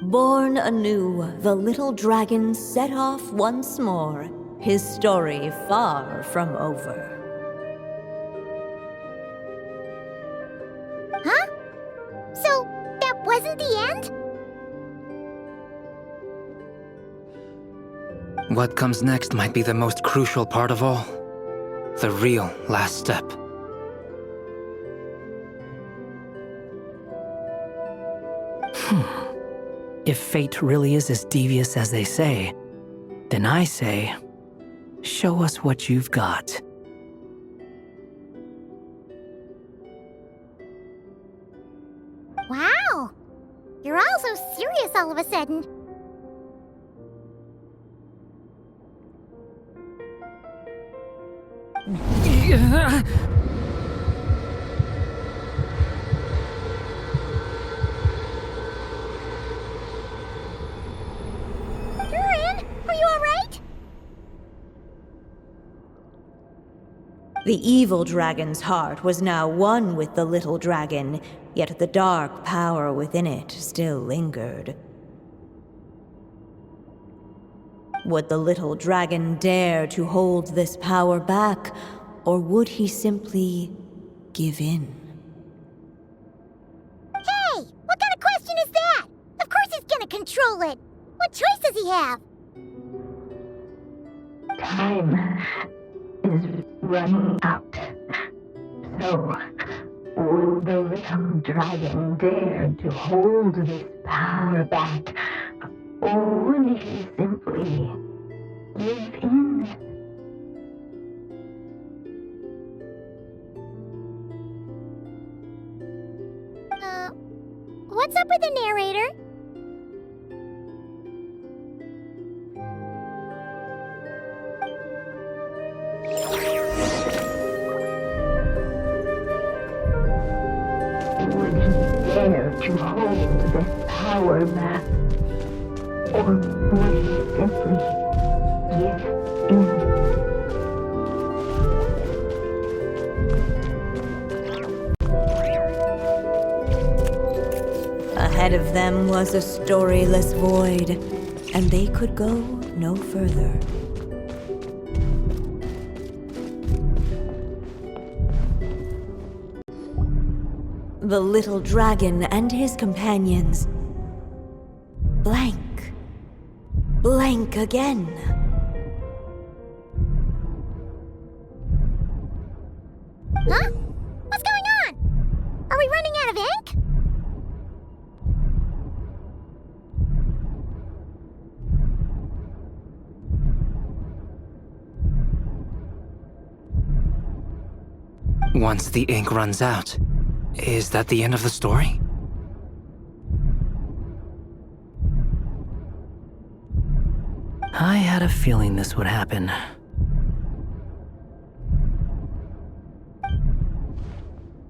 Born anew, the little dragon set off once more, his story far from over. Huh? So, that wasn't the end? What comes next might be the most crucial part of all. The real last step. If fate really is as devious as they say, then I say, show us what you've got. Wow! You're all so serious all of a sudden. Durin, are you alright? The evil dragon's heart was now one with the little dragon, yet the dark power within it still lingered. Would the little dragon dare to hold this power back, or would he simply give in? Hey! What kind of question is that? Of course he's gonna control it! What choice does he have? Time is running out. So, would the little dragon dare to hold this power back? Or would he simply give in? What's up with the narrator? Would he dare to hold this power back? Or would he simply give in? Ahead of them was a storyless void, and they could go no further. The little dragon and his companions blank. Blank again. Huh? What's going on? Are we running out of ink? Once the ink runs out, is that the end of the story? I had a feeling this would happen.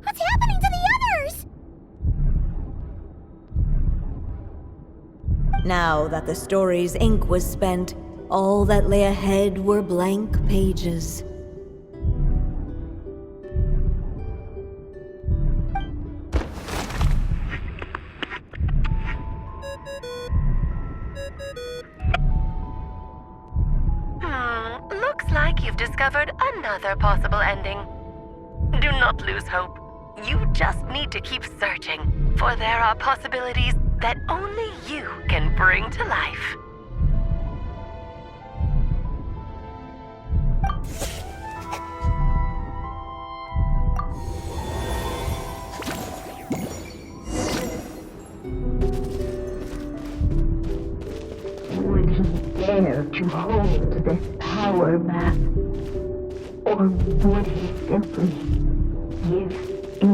What's happening to the others? Now that the story's ink was spent, all that lay ahead were blank pages. Looks like you've discovered another possible ending. Do not lose hope. You just need to keep searching, for there are possibilities that only you can bring to life. Would he dare to hold this power back? Or would he simply give in?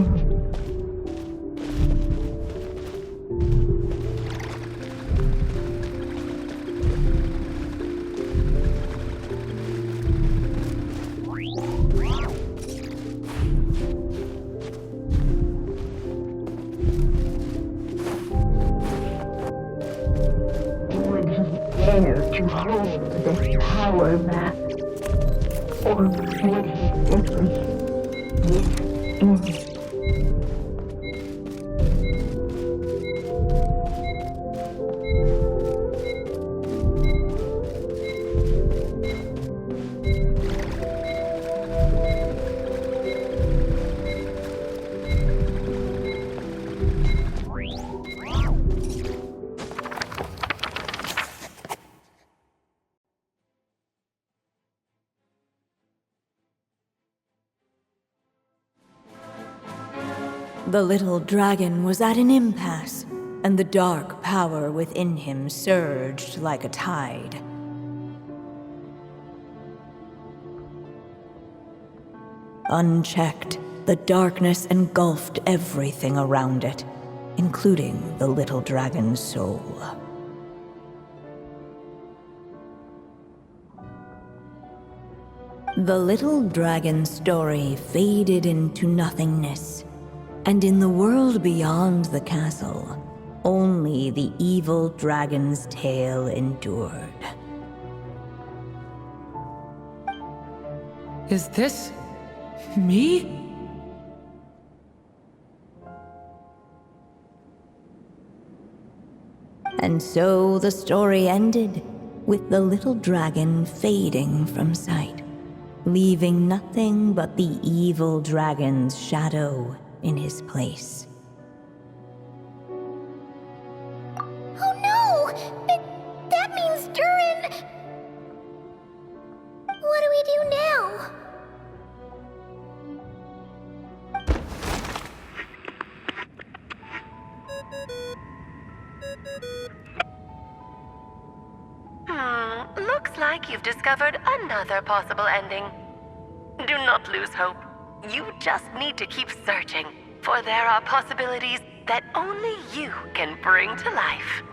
Would he dare to hold this power back? Or would he simply give in? The little dragon was at an impasse, and the dark power within him surged like a tide. Unchecked, the darkness engulfed everything around it, including the little dragon's soul. The little dragon's story faded into nothingness, and in the world beyond the castle, only the evil dragon's tale endured. Is this me? And so the story ended, with the little dragon fading from sight, leaving nothing but the evil dragon's shadow in his place. Oh no! That means Durin... What do we do now? Looks like you've discovered another possible ending. Do not lose hope. You just need to keep searching, for there are possibilities that only you can bring to life.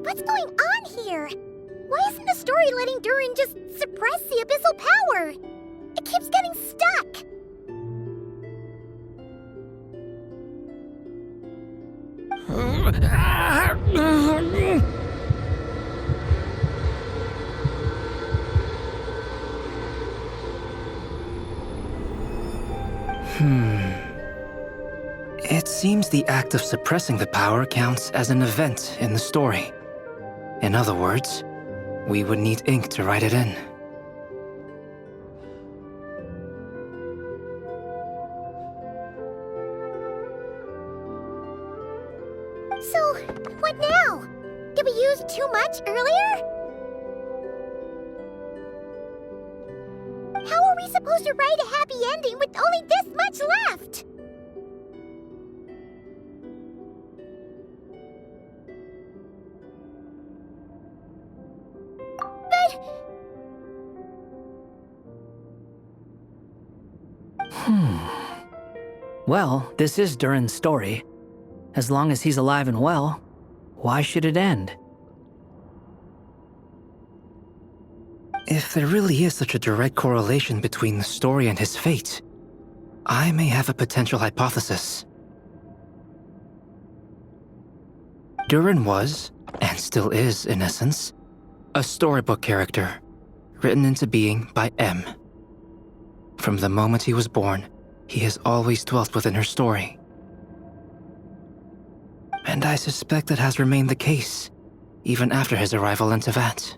What's going on here? Why isn't the story letting Durin just suppress the abyssal power? It keeps getting stuck. It seems the act of suppressing the power counts as an event in the story. In other words, we would need ink to write it in. So, what now? Did we use too much earlier? How are we supposed to write a happy ending with only this much left? Well, this is Durin's story. As long as he's alive and well, why should it end? If there really is such a direct correlation between the story and his fate, I may have a potential hypothesis. Durin was, and still is in essence, a storybook character, written into being by M. From the moment he was born, he has always dwelt within her story. And I suspect that has remained the case, even after his arrival in Tevat.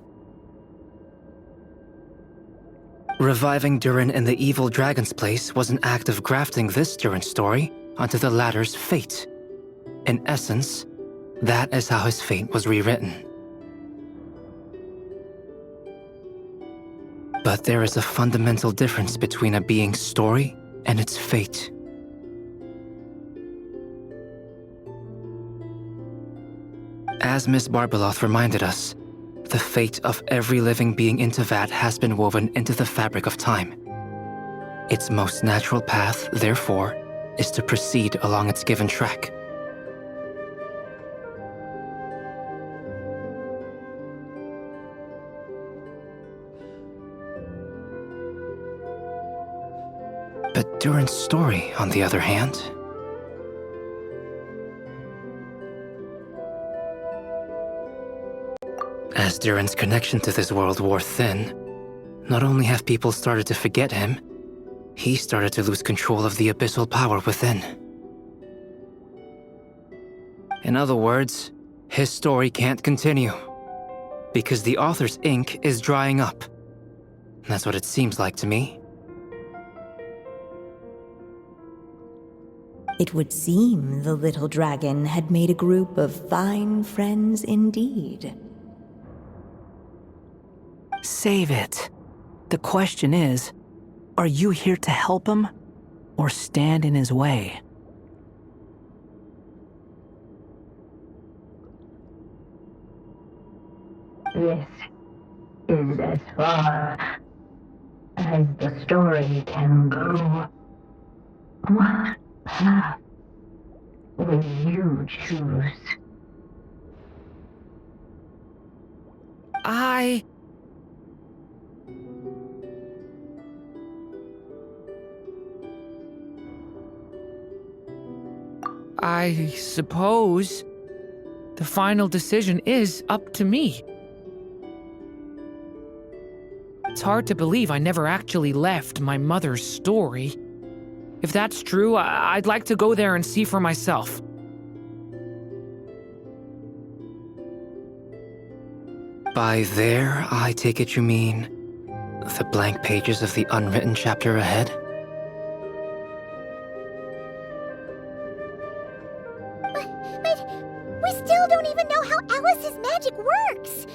Reviving Durin in the evil dragon's place was an act of grafting this Durin story onto the latter's fate. In essence, that is how his fate was rewritten. But there is a fundamental difference between a being's story and its fate. As Miss Barbeloth reminded us, the fate of every living being in Tevat has been woven into the fabric of time. Its most natural path, therefore, is to proceed along its given track. But Durin's story, on the other hand, as Durin's connection to this world wore thin, not only have people started to forget him, he started to lose control of the abyssal power within. In other words, his story can't continue, because the author's ink is drying up. That's what it seems like to me. It would seem the little dragon had made a group of fine friends indeed. Save it. The question is, are you here to help him or stand in his way? This is as far as the story can go. What path will you choose? I suppose the final decision is up to me. It's hard to believe I never actually left my mother's story. If that's true, I'd like to go there and see for myself. By there, I take it you mean the blank pages of the unwritten chapter ahead? But we still don't even know how Alice's magic works.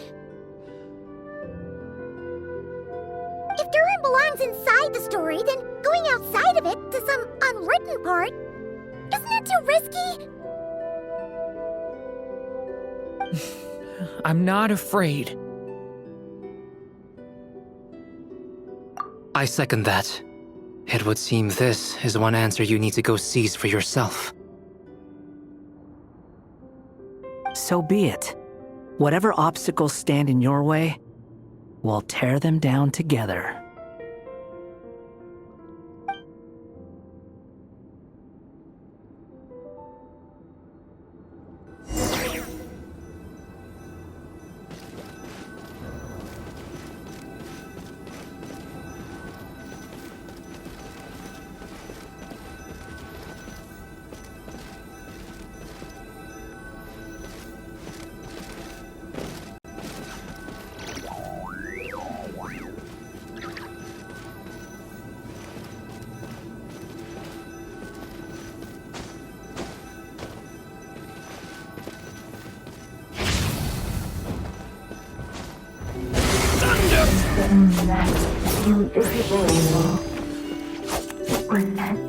If Durin belongs inside the story, then going outside of it to some unwritten part, isn't that too risky? I'm not afraid. I second that. It would seem this is one answer you need to go seize for yourself. So be it. Whatever obstacles stand in your way, we'll tear them down together. In that invisible wall, protect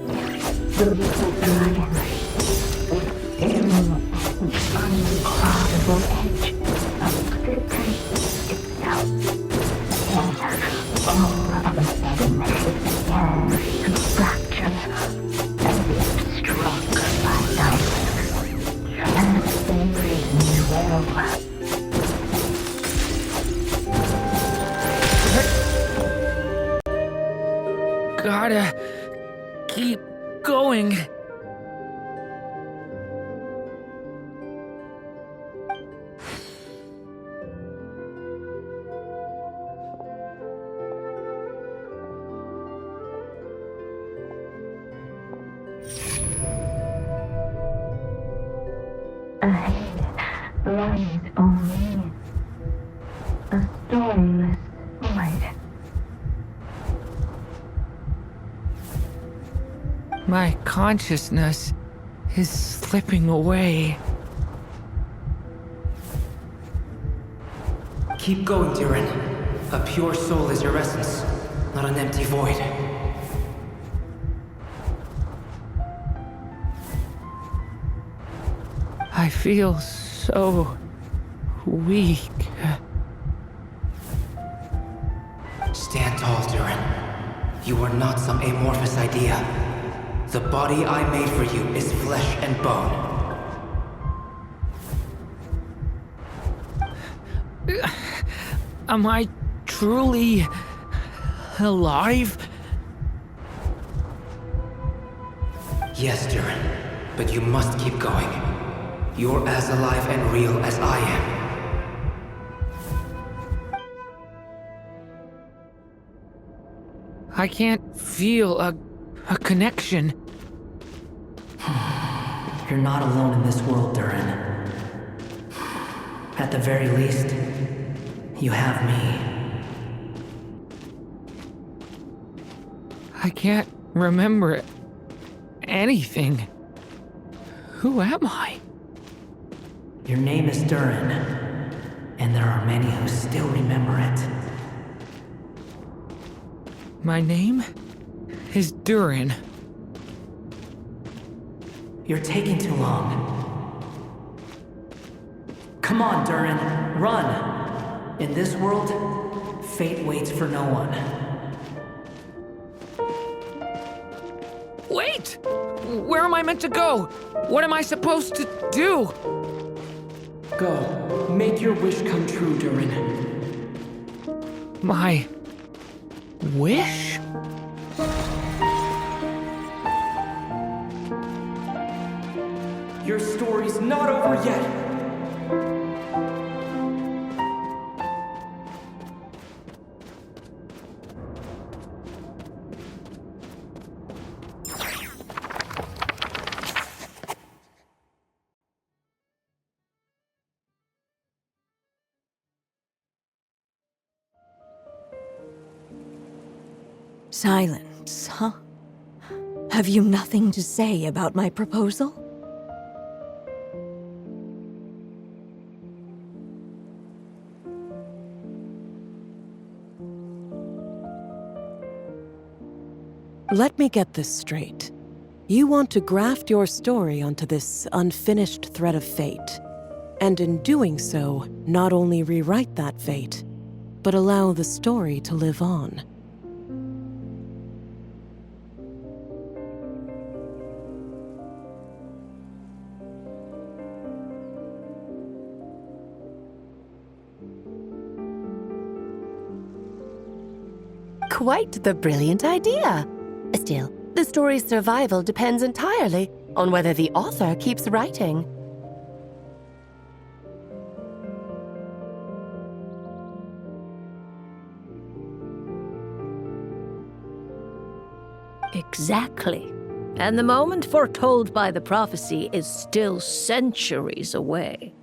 the little dragon within an uncrossable edge of the tree itself. And all of a sudden, it began to fracture as if struck by lightning. And they reasoned well. Gotta keep going. Ahead lies only a stormless void. My consciousness is slipping away. Keep going, Durin. A pure soul is your essence, not an empty void. I feel so weak. Stand tall, Durin. You are not some amorphous idea. The body I made for you is flesh and bone. Am I truly alive? Yes, Durin, but you must keep going. You're as alive and real as I am. I can't feel a connection. You're not alone in this world, Durin. At the very least, you have me. I can't remember anything. Who am I? Your name is Durin, and there are many who still remember it. My name is Durin. You're taking too long. Come on, Durin, run! In this world, fate waits for no one. Wait! Where am I meant to go? What am I supposed to do? Go, make your wish come true, Durin. My wish? Your story's not over yet! Silence, huh? Have you nothing to say about my proposal? Let me get this straight. You want to graft your story onto this unfinished thread of fate, and in doing so, not only rewrite that fate, but allow the story to live on. Quite the brilliant idea. Still, the story's survival depends entirely on whether the author keeps writing. Exactly. And the moment foretold by the prophecy is still centuries away.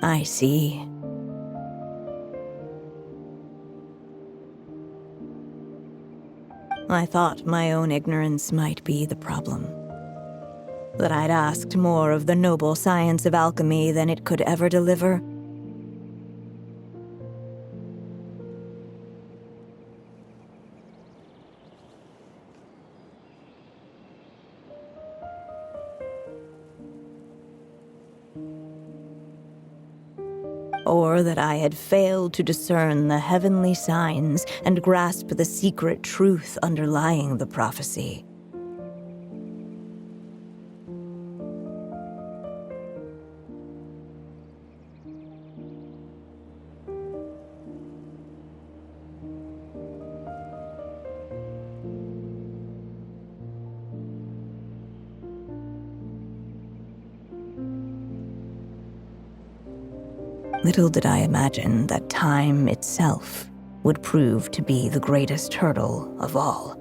I see. I thought my own ignorance might be the problem. That I'd asked more of the noble science of alchemy than it could ever deliver. Or that I had failed to discern the heavenly signs and grasp the secret truth underlying the prophecy. Little did I imagine that time itself would prove to be the greatest hurdle of all.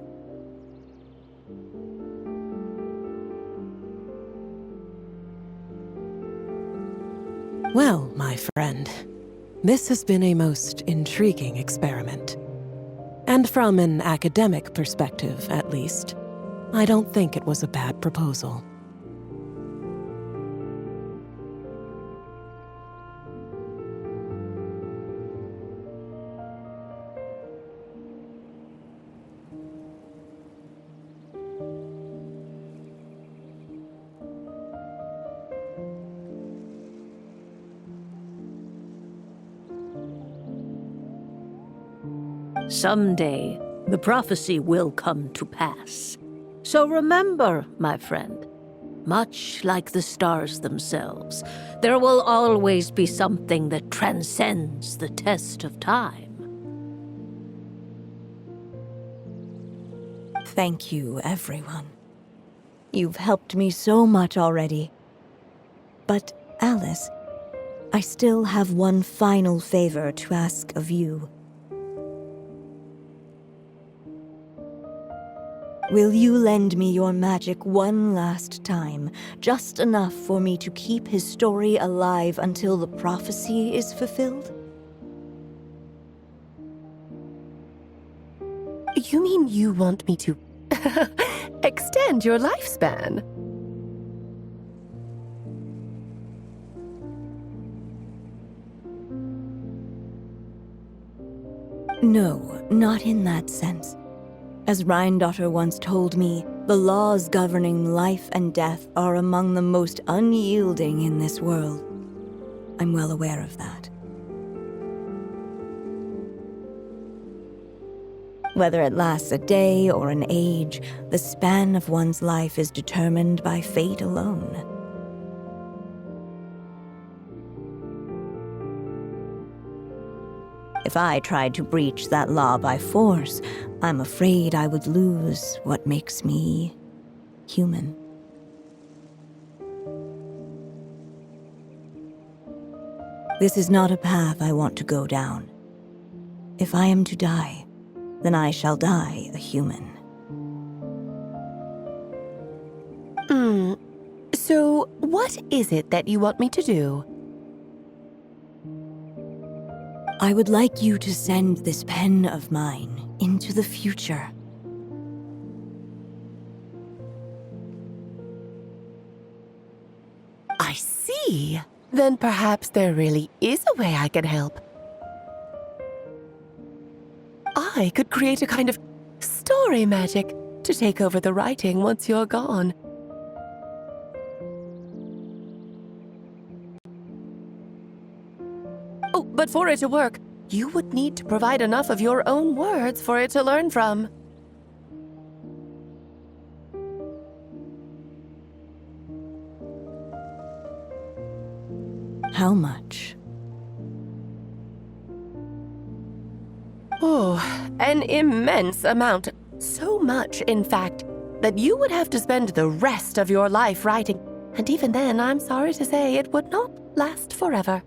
Well, my friend, this has been a most intriguing experiment. And from an academic perspective, at least, I don't think it was a bad proposal. Someday, the prophecy will come to pass. So remember, my friend, much like the stars themselves, there will always be something that transcends the test of time. Thank you, everyone. You've helped me so much already. But, Alice, I still have one final favor to ask of you. Will you lend me your magic one last time, just enough for me to keep his story alive until the prophecy is fulfilled? You mean you want me to extend your lifespan? No, not in that sense. As Rheindotter once told me, the laws governing life and death are among the most unyielding in this world. I'm well aware of that. Whether it lasts a day or an age, the span of one's life is determined by fate alone. If I tried to breach that law by force, I'm afraid I would lose what makes me human. This is not a path I want to go down. If I am to die, then I shall die a human. So, what is it that you want me to do? I would like you to send this pen of mine into the future. I see. Then perhaps there really is a way I can help. I could create a kind of story magic to take over the writing once you're gone. Oh, but for it to work, you would need to provide enough of your own words for it to learn from. How much? Oh, an immense amount. So much, in fact, that you would have to spend the rest of your life writing. And even then, I'm sorry to say, it would not last forever.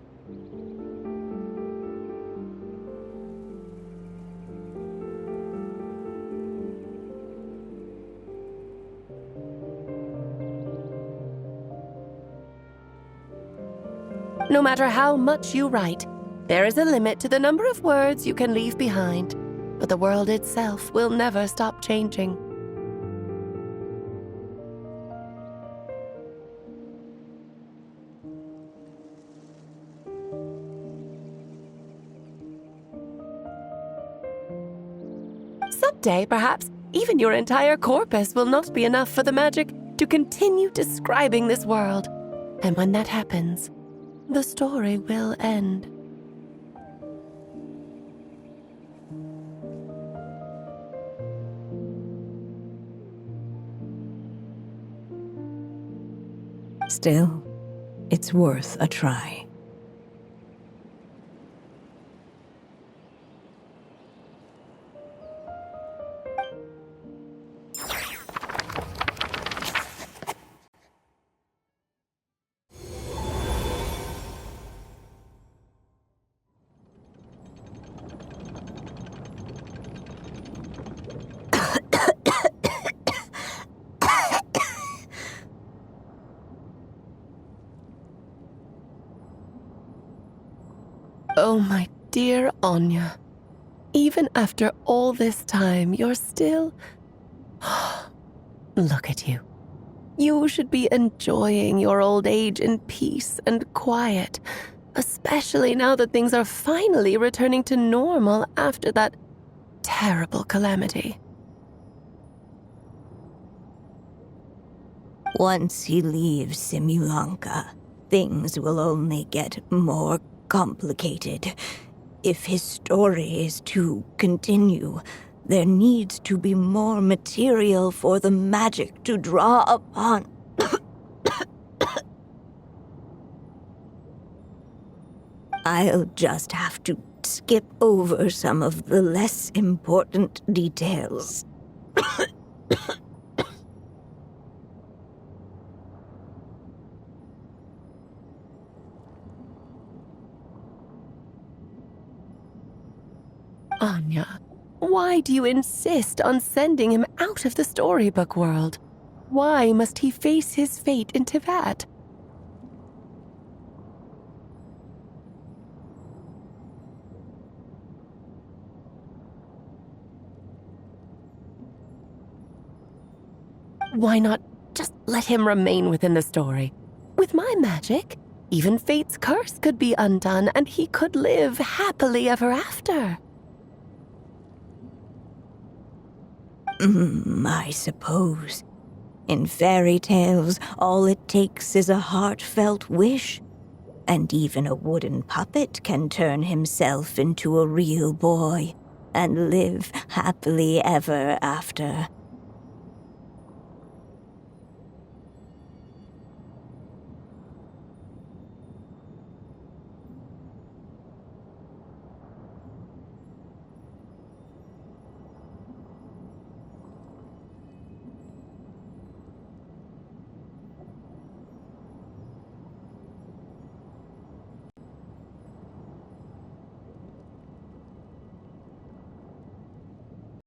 No matter how much you write, there is a limit to the number of words you can leave behind, but the world itself will never stop changing. Someday, perhaps, even your entire corpus will not be enough for the magic to continue describing this world. And when that happens, the story will end. Still, it's worth a try. Oh, my dear Anya. Even after all this time, you're still... Look at you. You should be enjoying your old age in peace and quiet, especially now that things are finally returning to normal after that terrible calamity. Once he leaves Simulanka, things will only get more complicated. If his story is to continue, there needs to be more material for the magic to draw upon. I'll just have to skip over some of the less important details. Anya, why do you insist on sending him out out of the storybook world. Why must he face his fate in Teyvat? Why not just let him remain within the story? With my magic, even fate's curse could be undone and he could live happily ever after. I suppose. In fairy tales, all it takes is a heartfelt wish. And even a wooden puppet can turn himself into a real boy and live happily ever after.